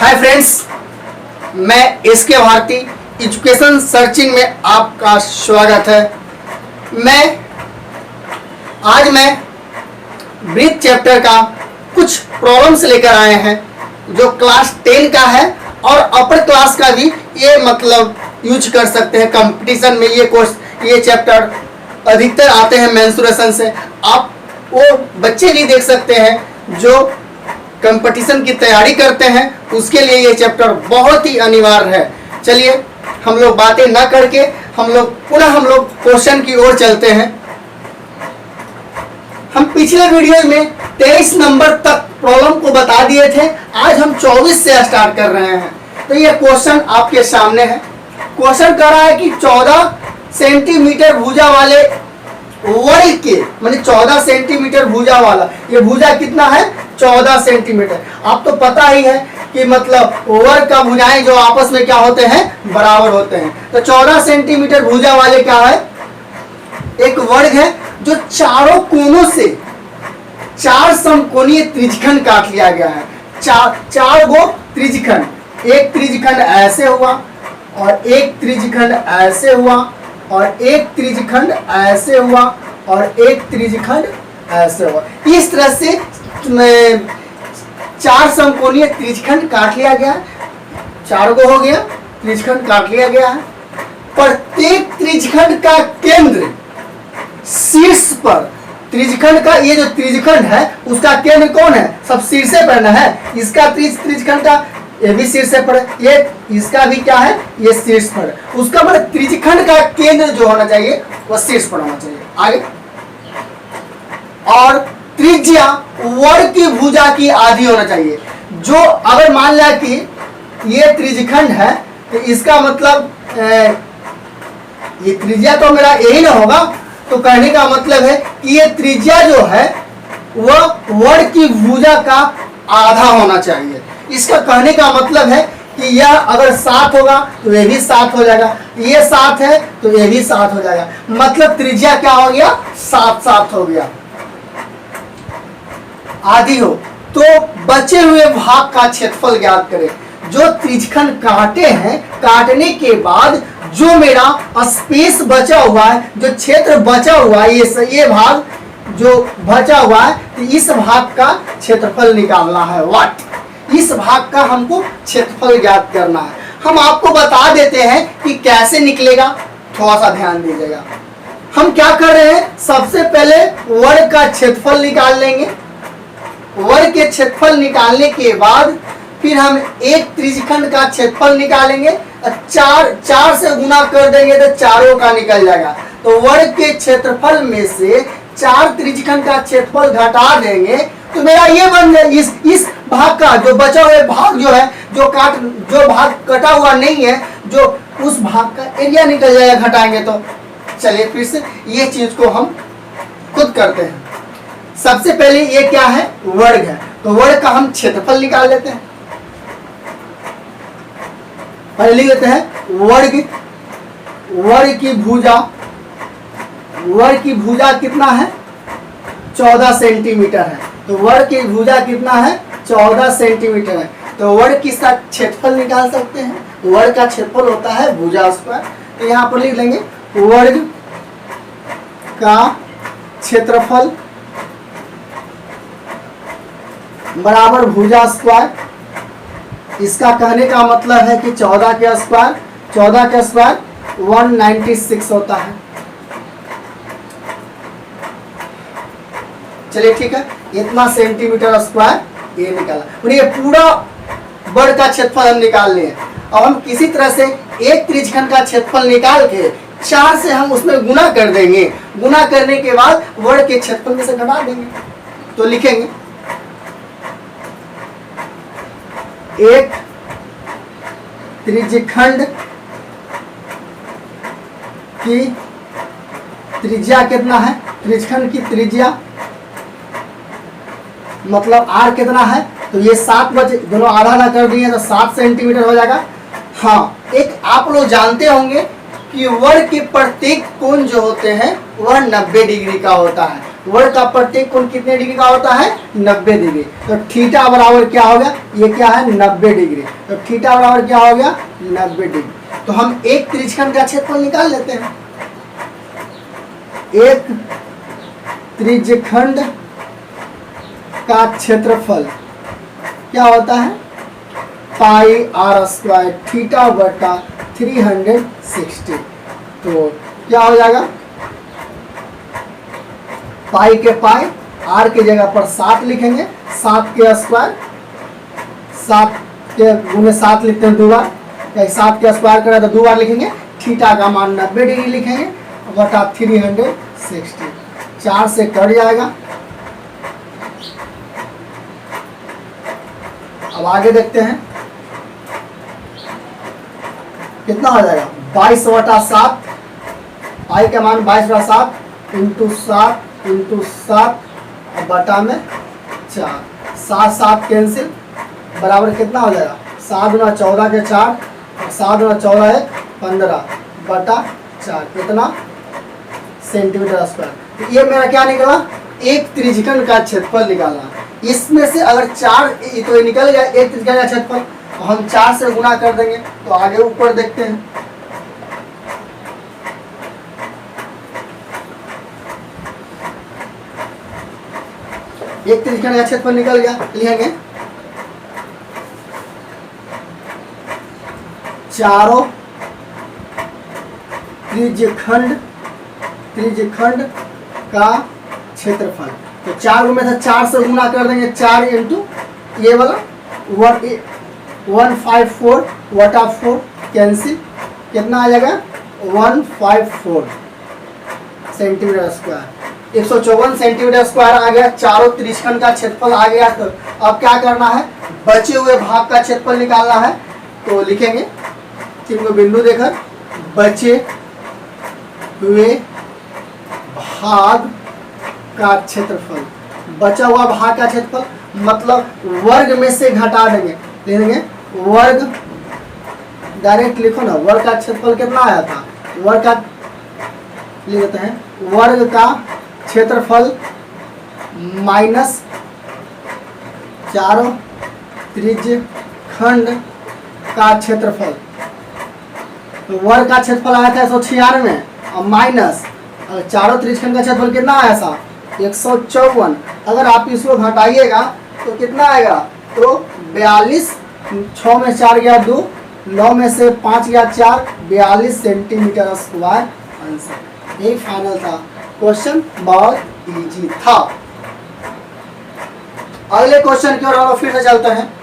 Hi friends, मैं SK Bharti education searching में आपका स्वागत है। आज मैं ब्रीथ चैप्टर का कुछ प्रॉब्लम्स लेकर आए हैं जो क्लास 10 का है और अपर क्लास का भी ये मतलब यूज कर सकते हैं। कंपटीशन में ये चैप्टर अधिकतर आते हैं मेंस्ट्रुएशन से। आप वो बच्चे भी देख सकते हैं जो कंपटीशन की तैयारी करते हैं, उसके लिए ये चैप्टर बहुत ही अनिवार्य है। चलिए हम लोग बातें न करके हम लोग क्वेश्चन की ओर चलते हैं। हम पिछले वीडियो में 23 नंबर तक प्रॉब्लम को बता दिए थे। आज हम 24 से स्टार्ट कर रहे हैं। तो ये क्वेश्चन आपके सामने है। क्वेश्चन कह रहा है कि 14 सेंटीमीटर भुजा वाले वर्ग के, माने 14 सेंटीमीटर भुजा वाला, ये भुजा कितना है? 14 सेंटीमीटर। आप तो पता ही है कि मतलब वर्ग का भुजाएं जो आपस में क्या होते हैं, बराबर होते हैं। तो 14 सेंटीमीटर भुजा वाले क्या है? एक वर्ग है जो चारों कोनों से 4 समकोणीय त्रिज्यखंड काट लिया गया है। चार गो त्रिज्यखंड, एक त्रिज्यखंड ऐसे हुआ और एक त्रिज्यखंड ऐसे हुआ और एक त्रिज्यखंड ऐसे हुआ और एक त्रिज्यखंड ऐसे हुआ। इस तरह से 4 समकोणीय त्रिज्यखंड काट लिया गया। 4 गो हो गया, त्रिज्यखंड काट लिया गया है। प्रत्येक त्रिज्यखंड का केंद्र शीर्ष पर, त्रिज्यखंड का ये जो त्रिज्यखंड है उसका केंद्र कौन है? सब शीर्षे पर न है। इसका त्रिज्यखंड का ये भी शीर्ष पर है, ये इसका भी क्या है? ये शीर्ष पर है। उसका मतलब त्रिज्यखंड का केंद्र जो होना चाहिए वह शीर्ष पर होना चाहिए। आगे, और त्रिज्या वर्ग की भुजा की आधी होना चाहिए। जो अगर मान लिया कि ये त्रिज्यखंड है तो इसका मतलब ये त्रिज्या तो मेरा यही ना होगा। तो कहने का मतलब है कि ये त्रिज्या जो है वह वर्ग की भुजा का आधा होना चाहिए। इसका कहने का मतलब है कि यह अगर 7 होगा तो ये भी 7 हो जाएगा, ये 7 है तो ये भी 7 हो जाएगा। मतलब त्रिज्या क्या हो गया? 7 हो गया, आधी हो। तो बचे हुए भाग का क्षेत्रफल ज्ञात करें। जो त्रिज्यखंड काटे हैं, काटने के बाद जो मेरा स्पेस बचा हुआ है, जो क्षेत्र बचा हुआ है, ये भाग जो बचा हुआ है, तो इस भाग का क्षेत्रफल निकालना है। वाट, इस भाग का हमको क्षेत्रफल ज्ञात करना है। हम आपको बता देते हैं कि कैसे निकलेगा, थोड़ा सा ध्यान दीजिएगा। हम क्या कर रहे हैं? सबसे पहले वर्ग का क्षेत्रफल निकाल लेंगे। वर्ग के क्षेत्रफल निकालने के बाद फिर हम एक त्रिज्यखंड का क्षेत्रफल निकालेंगे। 4 से गुना कर देंगे तो चारों का निकल जाएगा। तो वर्ग के क्षेत्रफल में से 4 त्रिज्यखंड का क्षेत्रफल घटा देंगे तो मेरा ये बन जाए। इस भाग का जो बचा हुआ भाग जो है, जो भाग कटा हुआ नहीं है, जो उस भाग का एरिया निकल जाएगा घटाएंगे तो। चलिए फिर से ये चीज को हम खुद करते हैं। सबसे पहले ये क्या है? वर्ग है। तो वर्ग का हम क्षेत्रफल निकाल लेते हैं। पहले लिख लेते हैं वर्ग की भुजा कितना है? 14 सेंटीमीटर है। तो वर्ग की भुजा कितना है? 14 सेंटीमीटर है। तो वर्ग की साथ क्षेत्रफल निकाल सकते हैं। वर्ग का क्षेत्रफल होता है भुजा स्क्वायर। तो यहाँ पर लिख लेंगे वर्ग का क्षेत्रफल बराबर भुजा स्क्वायर। इसका कहने का मतलब है कि 14 के स्क्वायर 196 होता है। चलिए ठीक है, इतना सेंटीमीटर स्क्वायर ये निकाला। और ये पूरा वर्ग का क्षेत्रफल हम निकाल लिए। अब हम किसी तरह से एक त्रिज्यखंड का क्षेत्रफल निकाल के 4 से हम उसमें गुना कर देंगे। गुना करने के बाद वर्ग के क्षेत्रफल में से घटा देंगे। तो लिखेंगे एक त्रिज्यखंड की त्रिज्या कितना है? त्रिज्यखंड की त्रिज्या मतलब r कितना है? तो ये 7 बचे, दोनों आधा ना कर दिए तो 7 सेंटीमीटर हो जाएगा। हाँ, एक आप लोग जानते होंगे कि वर्ग के प्रत्येक कोण जो होते हैं वह 90 डिग्री का होता है। वर्ग का प्रत्येक कोण कितने डिग्री का होता है? 90 डिग्री। तो थीटा बराबर क्या हो गया? ये क्या है? 90 डिग्री। तो थीटा बराबर क्या हो गया? 90 डिग्री। तो हम एक त्रिज्यखंड का क्षेत्रफल निकाल लेते हैं। एक त्रिज्यखंड का क्षेत्रफल क्या होता है? पाई आर स्क्वायर थीटा बटा 360। तो क्या हो जाएगा? पाई के पाई, आर की जगह पर 7 लिखेंगे, 7 के स्क्वायर, 7 के गुने 7 लिखते हैं 2 बार, 7 के स्क्वायर करें तो 2 बार लिखेंगे। थीटा का मान 90 डिग्री लिखेंगे बटा 360, 4 से कट जाएगा। अब आगे देखते हैं कितना हो जाएगा? 22/7, पाई का मान 22/7 इंटू 7 इंटू 7 और बटा में 4, 7 7 कैंसिल, बराबर कितना हो जाएगा? 7 गुना 14 के 4 और 7 गुना 14 1 15 बटा 4, कितना? Centimetre square. तो ये मेरा क्या निकला? एक त्रिज्यखंड का क्षेत्रफल निकालना। इसमें से अगर 4 तो ये निकल गया एक त्रिज्यखंड का क्षेत्रफल, तो हम 4 से गुना कर देंगे। तो आगे ऊपर देखते हैं। एक त्रिज्यखंड का क्षेत्रफल निकल गया, लिखेंगे चारों त्रिज्यखंड का क्षेत्रफल। तो 4 में से 4 से गुना कर देंगे, 4 इंटू ये वाला 154 बटा 4 कैंसिल, कितना आ जाएगा? 154 सेंटीमीटर स्क्वायर। 154 सेंटीमीटर स्क्वायर आ गया। चारों त्रिज्यखंड का क्षेत्रफल आ गया। तो अब क्या करना है? बचे हुए भाग का क्षेत्रफल निकालना है। तो लिखेंगे 3 को बिंदु देकर, बचे हुए भाग का क्षेत्रफल। बचा हुआ भाग का क्षेत्रफल मतलब वर्ग में से घटा देंगे, लिखेंगे वर्ग, डायरेक्ट लिखो ना, वर्ग का क्षेत्रफल कितना आया था? वर्ग का लिख देते हैं, वर्ग का क्षेत्रफल माइनस चारों त्रिज्यखंड का क्षेत्रफल। तो वर्ग का क्षेत्रफल आया था 196 और माइनस चारों त्रिज्यखंड का क्षेत्रफल कितना आया था? 154। अगर आप इसको घटाइएगा तो कितना आएगा? तो 42, 6 में 4 गया 2, 9 में से 5 गया 4, 42 सेंटीमीटर स्क्वायर आंसर। यही फाइनल था। क्वेश्चन बहुत इजी था। अगले क्वेश्चन की ओर फिर से चलते हैं।